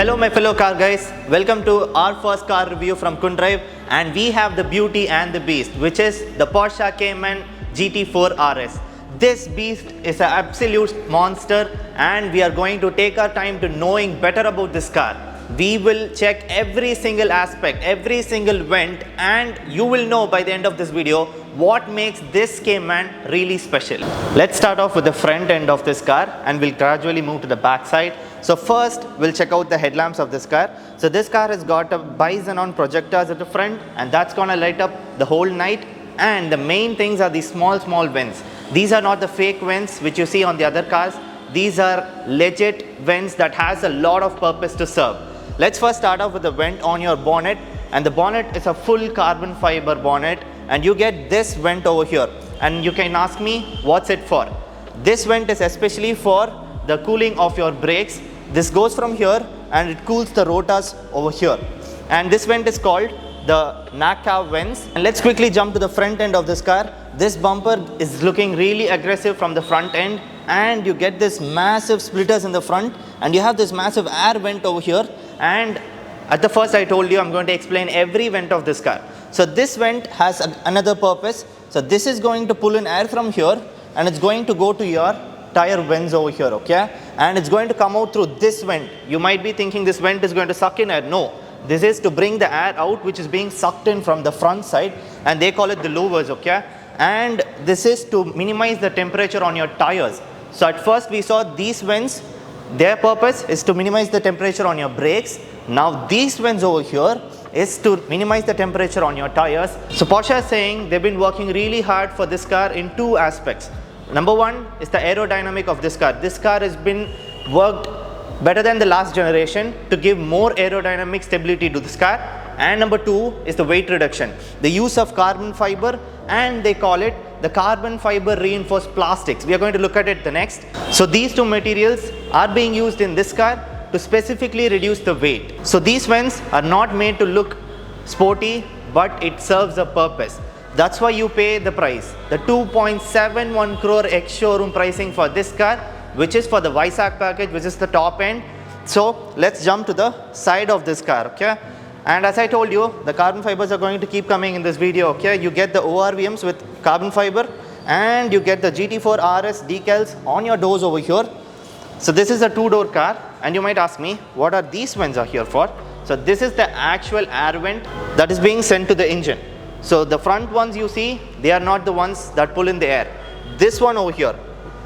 Hello my fellow car guys, welcome to our first car review from Kundrive, and we have the beauty and the beast, which is the Porsche Cayman GT4 RS. This beast is an absolute monster and we are going to take our time to knowing better about this car. We will check every single aspect, every single vent, and you will know by the end of this video what makes this Cayman really special. Let's start off with the front end of this car and we'll gradually move to the back side. So first we'll check out the headlamps of this car. So this car has got a bi-xenon projectors at the front and that's gonna light up the whole night, and the main things are these small vents. These are not the fake vents which you see on the other cars. These are legit vents that has a lot of purpose to serve. Let's first start off with the vent on your bonnet, and the bonnet is a full carbon fiber bonnet and you get this vent over here, and you can ask me what's it for. This vent is especially for the cooling of your brakes. This goes from here and it cools the rotors over here, and this vent is called the NACA vents. And let's quickly jump to the front end of this car. This bumper is looking really aggressive from the front end, and you get this massive splitters in the front and you have this massive air vent over here. And at the first I told you I'm going to explain every vent of this car. So this vent has another purpose. So this is going to pull in air from here and it's going to go to your tire vents over here, okay? And it's going to come out through this vent. You might be thinking this vent is going to suck in air. No, this is to bring the air out which is being sucked in from the front side, and they call it the Louvers, okay? And this is to minimize the temperature on your tires. So at first we saw these vents, their purpose is to minimize the temperature on your brakes. Now these vents over here is to minimize the temperature on your tires. So Porsche is saying they've been working really hard for this car in two aspects. Number one is the aerodynamic of this car. This car has been worked better than the last generation to give more aerodynamic stability to this car. And number two is the weight reduction. The use of carbon fiber, and they call it the carbon fiber reinforced plastics. We are going to look at it the next. So these two materials are being used in this car to specifically reduce the weight. So these vents are not made to look sporty, but it serves a purpose. That's why you pay the price. The 2.71 crore ex-showroom pricing for this car, which is for the Vizag package, which is the top end. So let's jump to the side of this car, okay? And as I told you, the carbon fibers are going to keep coming in this video, okay? You get the ORVMs with carbon fiber, and you get the GT4 RS decals on your doors over here. So this is a two-door car, and you might ask me, what are these vents are here for? So this is the actual air vent that is being sent to the engine. So the front ones you see, they are not the ones that pull in the air. This one over here,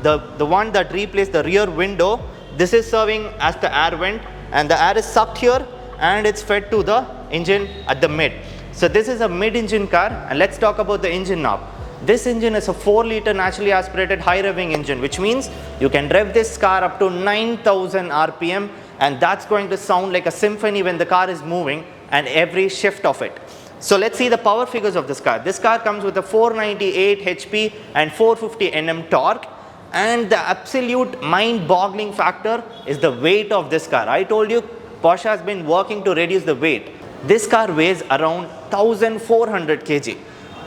the one that replaced the rear window, this is serving as the air vent, and the air is sucked here and it's fed to the engine at the mid. So this is a mid-engine car, and let's talk about the engine now. This engine is a 4-liter naturally aspirated high-revving engine, which means you can rev this car up to 9,000 RPM, and that's going to sound like a symphony when the car is moving and every shift of it. So let's see the power figures of this car. This car comes with a 498 HP and 450 Nm torque, and the absolute mind-boggling factor is the weight of this car. I told you Porsche has been working to reduce the weight. This car weighs around 1400 kg.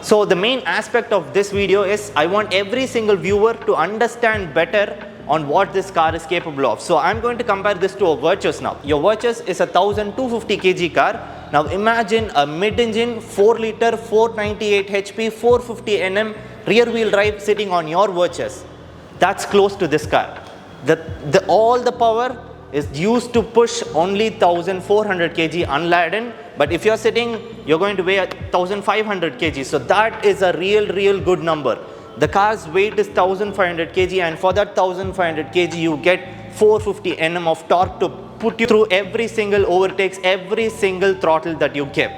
So the main aspect of this video is I want every single viewer to understand better on what this car is capable of. So I'm going to compare this to a Virtus now. Your Virtus is a 1250 kg car. Now imagine a mid-engine 4-liter 498 HP 450 Nm rear wheel drive sitting on your Virtus. That's close to this car. All the power is used to push only 1400 kg unladen, but if you're sitting, you're going to weigh 1500 kg. So that is a real good number. The car's weight is 1500 kg, and for that 1500 kg you get 450 Nm of torque to put you through every single overtakes, every single throttle that you give.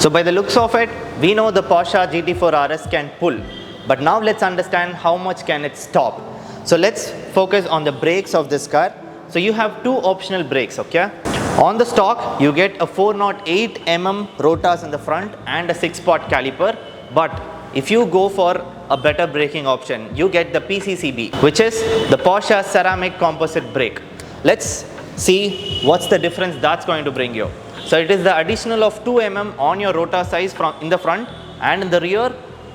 So by the looks of it, we know the Porsche GT4 RS can pull, but now let's understand how much can it stop. So let's focus on the brakes of this car. So you have two optional brakes, okay? On the stock, you get a 408 mm rotors in the front and a 6-pot caliper. But if you go for a better braking option, you get the PCCB, which is the Porsche ceramic composite brake. Let's see what's the difference that's going to bring you. So it is the additional of 2 mm on your rotor size in the front, and in the rear,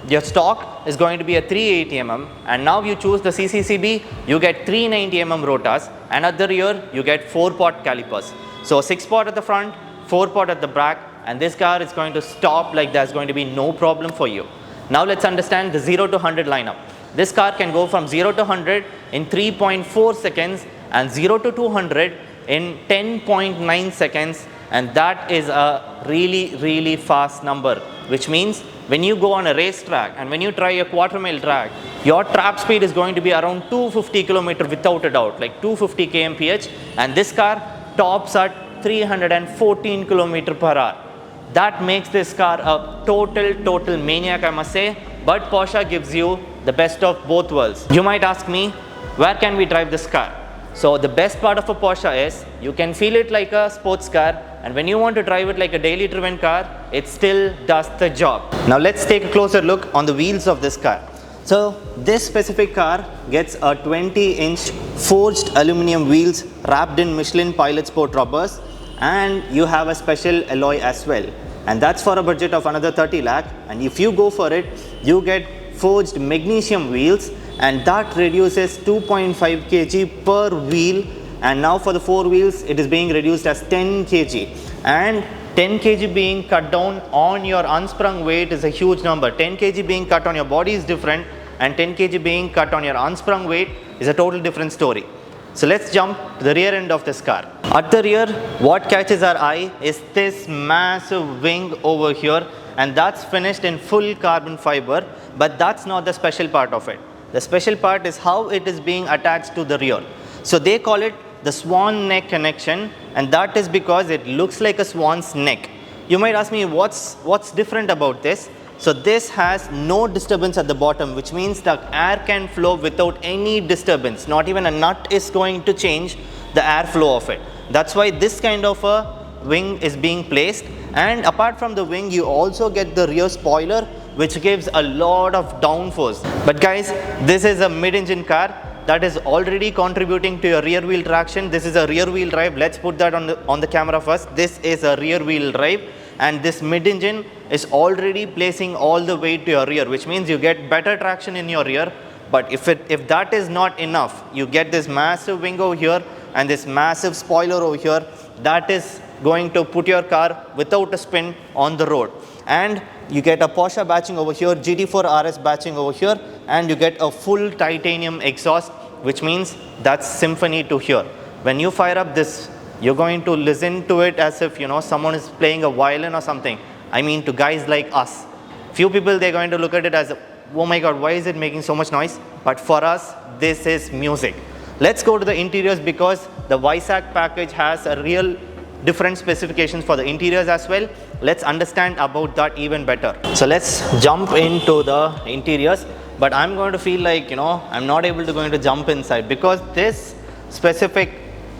your stock is going to be a 380 mm, and now you choose the CCCB, you get 390 mm rotors, and at the rear you get 4-pot calipers. So 6-pot at the front, 4-pot at the back, and this car is going to stop like there's going to be no problem for you. Now let's understand the 0 to 100 lineup. This car can go from 0 to 100 in 3.4 seconds and 0 to 200 in 10.9 seconds, and that is a really fast number, which means when you go on a racetrack and when you try a quarter-mile track, your trap speed is going to be around 250 km without a doubt, like 250 kmph, and this car tops at 314 km per hour. That makes this car a total maniac, I must say, but Porsche gives you the best of both worlds. You might ask me, where can we drive this car? So the best part of a Porsche is you can feel it like a sports car, and when you want to drive it like a daily driven car, it still does the job. Now let's take a closer look on the wheels of this car. So this specific car gets a 20-inch forged aluminum wheels wrapped in Michelin Pilot Sport rubbers, and you have a special alloy as well, and that's for a budget of another 30 lakh. And if you go for it, you get forged magnesium wheels, and that reduces 2.5 kg per wheel, and now for the 4 wheels it is being reduced as 10 kg, and 10 kg being cut down on your unsprung weight is a huge number. 10 kg being cut on your body is different, and 10 kg being cut on your unsprung weight is a total different story. So let's jump to the rear end of this car. At the rear, what catches our eye is this massive wing over here, and that's finished in full carbon fiber, but that's not the special part of it. The special part is how it is being attached to the rear. So they call it the swan neck connection, and that is because it looks like a swan's neck. You might ask me, what's different about this? So this has no disturbance at the bottom, which means the air can flow without any disturbance. Not even a nut is going to change the airflow of it. That's why this kind of a wing is being placed. And apart from the wing, you also get the rear spoiler, which gives a lot of downforce. But guys, this is a mid-engine car that is already contributing to your rear wheel traction. This is a rear wheel drive. Let's put that on the camera first. This is a rear wheel drive, and this mid-engine is already placing all the weight to your rear, which means you get better traction in your rear. But if that is not enough, you get this massive wing over here and this massive spoiler over here that is going to put your car without a spin on the road. And you get a Porsche batching over here, GT4 RS batching over here, and you get a full titanium exhaust, which means that's symphony to hear. When you fire up this, you're going to listen to it as if, you know, someone is playing a violin or something. I mean, to guys like us. Few people, they're going to look at it as, oh my god, why is it making so much noise? But for us, this is music. Let's go to the interiors, because the Weissach package has a real different specifications for the interiors as well. Let's understand about that even better. So let's jump into the interiors, but I'm going to feel like, you know, I'm not able to going to jump inside, because this specific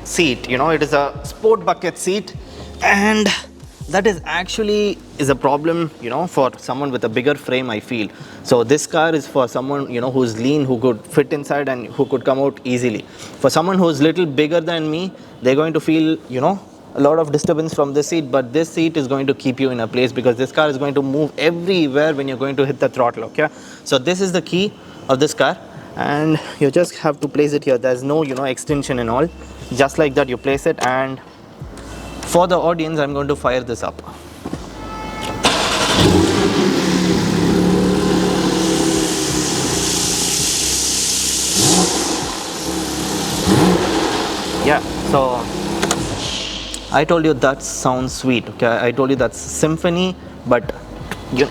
seat, you know, it is a sport bucket seat, and that is actually a problem, you know, for someone with a bigger frame, I feel. So this car is for someone, you know, who's lean, who could fit inside and who could come out easily. For someone who's little bigger than me, they're going to feel, you know, a lot of disturbance from this seat, but this seat is going to keep you in a place, because this car is going to move everywhere when you're going to hit the throttle, okay? So this is the key of this car, and you just have to place it here. There's no, you know, extension and all. Just like that you place it, and for the audience, I'm going to fire this up. Yeah, so I told you that sounds sweet, okay? I told you that's symphony, but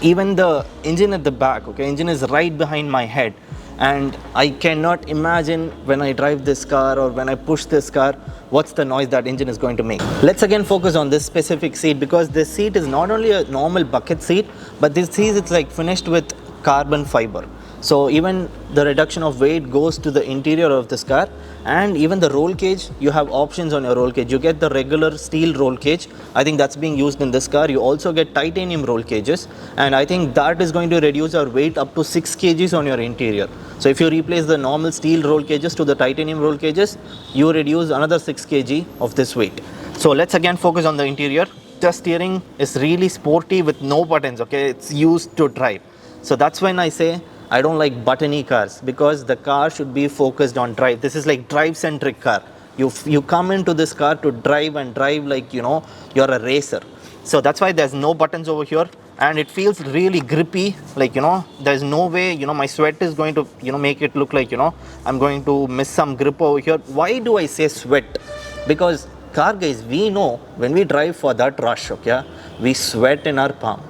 even the engine at the back, okay? Engine is right behind my head, and I cannot imagine when I drive this car or when I push this car, what's the noise that engine is going to make. Let's again focus on this specific seat, because this seat is not only a normal bucket seat, but this seat is like finished with carbon fiber. So even the reduction of weight goes to the interior of this car, and even the roll cage, you have options on your roll cage. You get the regular steel roll cage. I think that's being used in this car. You also get titanium roll cages, and I think that is going to reduce your weight up to 6 kgs on your interior. So if you replace the normal steel roll cages to the titanium roll cages, you reduce another 6 kg of this weight. So let's again focus on the interior. The steering is really sporty with no buttons, okay? It's used to drive. So that's when I say I don't like buttony cars, because the car should be focused on drive. This is like drive-centric car, You come into this car to drive and drive like, you know, you're a racer. So that's why there's no buttons over here, and it feels really grippy. Like, you know, there's no way, you know, my sweat is going to, you know, make it look like, you know, I'm going to miss some grip over here. Why do I say sweat? Because car guys, we know when we drive for that rush, okay, we sweat in our palm.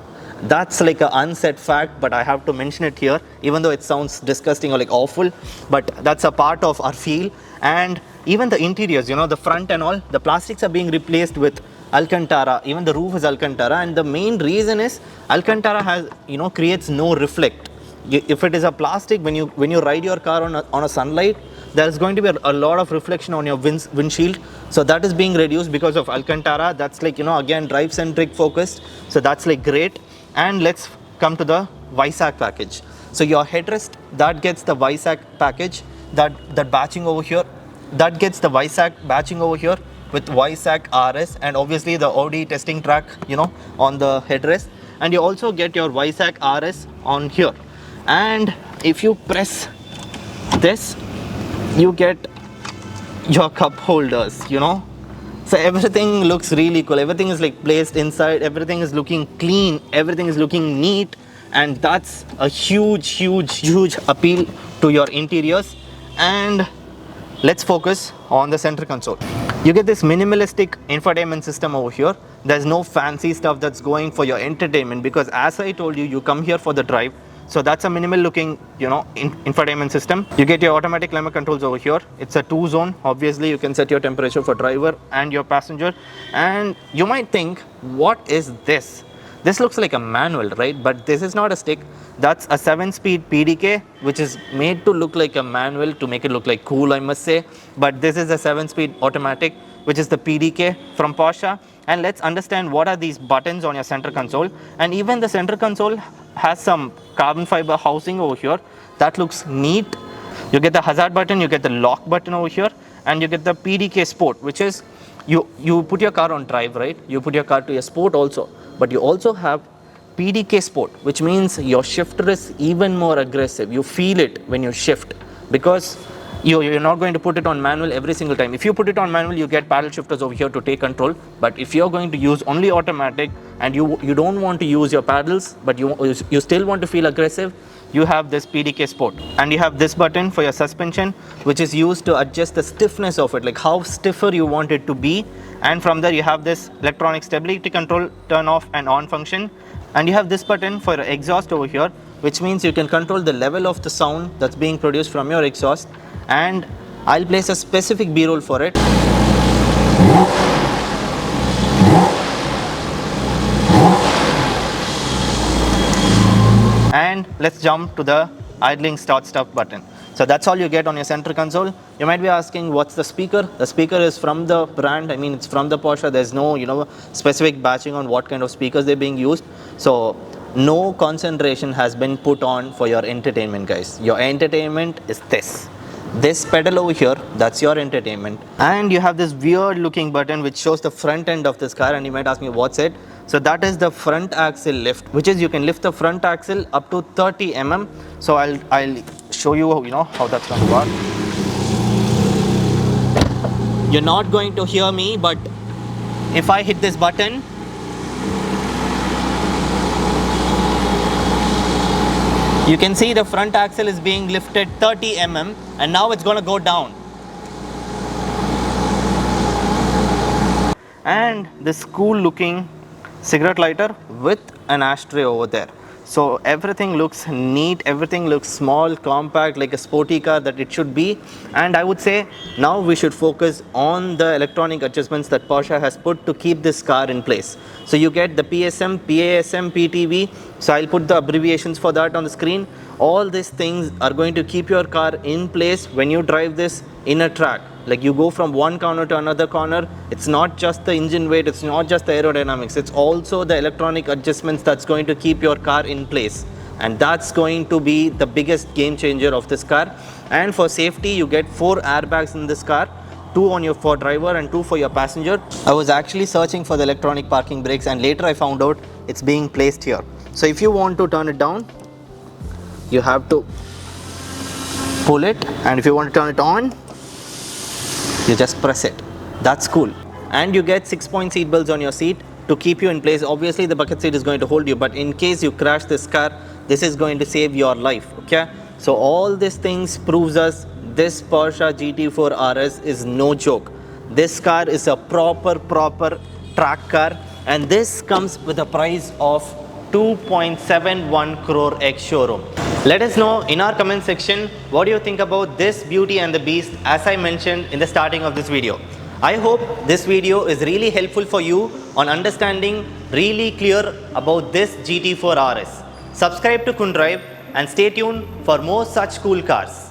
That's like an unsaid fact, but I have to mention it here, even though it sounds disgusting or like awful, but that's a part of our feel. And even the interiors, you know, the front and all, the plastics are being replaced with Alcantara. Even the roof is Alcantara, and the main reason is Alcantara has, you know, creates no reflect. If it is a plastic, when you ride your car on a sunlight, there's going to be a lot of reflection on your windshield. So that is being reduced because of Alcantara. That's like, you know, again, drive centric focused. So that's like great. And let's come to the Visac package. So your headrest, that gets the Visac package, that batching over here, that gets the Visac batching over here with Visac RS, and obviously the Audi testing track, you know, on the headrest. And you also get your Visac RS on here. And if you press this, you get your cup holders, you know. So everything looks really cool. Everything is like placed inside. Everything is looking clean. Everything is looking neat. And that's a huge appeal to your interiors. And let's focus on the center console. You get this minimalistic infotainment system over here. There's no fancy stuff that's going for your entertainment, because as I told you, you come here for the drive. So that's a minimal looking, you know, infotainment system. You get your automatic climate controls over here. It's a 2-zone. Obviously, you can set your temperature for driver and your passenger. And you might think, what is this? This looks like a manual, right? But this is not a stick. That's a 7-speed PDK, which is made to look like a manual to make it look like cool, I must say. But this is a 7-speed automatic, which is the PDK from Porsche. And let's understand what are these buttons on your center console. And even the center console has some carbon fiber housing over here. That looks neat. You get the hazard button, you get the lock button over here, and you get the PDK Sport, which is you put your car on drive, right? You put your car to a sport also, but you also have PDK Sport, which means your shifter is even more aggressive. You feel it when you shift, because you're not going to put it on manual every single time. If you put it on manual, you get paddle shifters over here to take control. But if you're going to use only automatic and you don't want to use your paddles, but you still want to feel aggressive, you have this PDK Sport. And you have this button for your suspension, which is used to adjust the stiffness of it, like how stiffer you want it to be. And from there you have this electronic stability control turn off and on function. And you have this button for your exhaust over here, which means you can control the level of the sound that's being produced from your exhaust. And I'll place a specific B-roll for it. And let's jump to the idling start stop button. So that's all you get on your center console. You might be asking, what's the speaker? The speaker is from the brand. I mean, it's from the Porsche. There's no, you know, specific batching on what kind of speakers they're being used. So no concentration has been put on for your entertainment, guys. Your entertainment is this pedal over here, that's your entertainment. And you have this weird looking button which shows the front end of this car, and you might ask me, what's it? So that is the front axle lift, which is you can lift the front axle up to 30 mm. So I'll show you, you know, how that's going to work. You're not going to hear me, but if I hit this button, you can see the front axle is being lifted 30 mm, and now it's going to go down. And this cool looking cigarette lighter with an ashtray over there. So everything looks neat, everything looks small, compact, like a sporty car that it should be. And I would say now we should focus on the electronic adjustments that Porsche has put to keep this car in place. So you get the PSM, PASM, PTV. So I'll put the abbreviations for that on the screen. All these things are going to keep your car in place when you drive this in a track. Like you go from one corner to another corner. It's not just the engine weight, it's not just the aerodynamics, it's also the electronic adjustments that's going to keep your car in place. And that's going to be the biggest game changer of this car. And for safety, you get 4 airbags in this car, 2 on your for driver and 2 for your passenger. I was actually searching for the electronic parking brakes, and later I found out it's being placed here. So if you want to turn it down, you have to pull it, and if you want to turn it on, You just press it. That's cool. And you get 6-point seat belts on your seat to keep you in place. Obviously the bucket seat is going to hold you, but in case you crash this car, this is going to save your life. Okay, so all these things proves us this Porsche GT4 RS is no joke. This car is a proper track car, and this comes with a price of 2.71 crore ex showroom. Let us know in our comment section what do you think about this beauty and the beast, as I mentioned in the starting of this video. I hope this video is really helpful for you on understanding really clear about this GT4 RS. Subscribe to Kundrive and stay tuned for more such cool cars.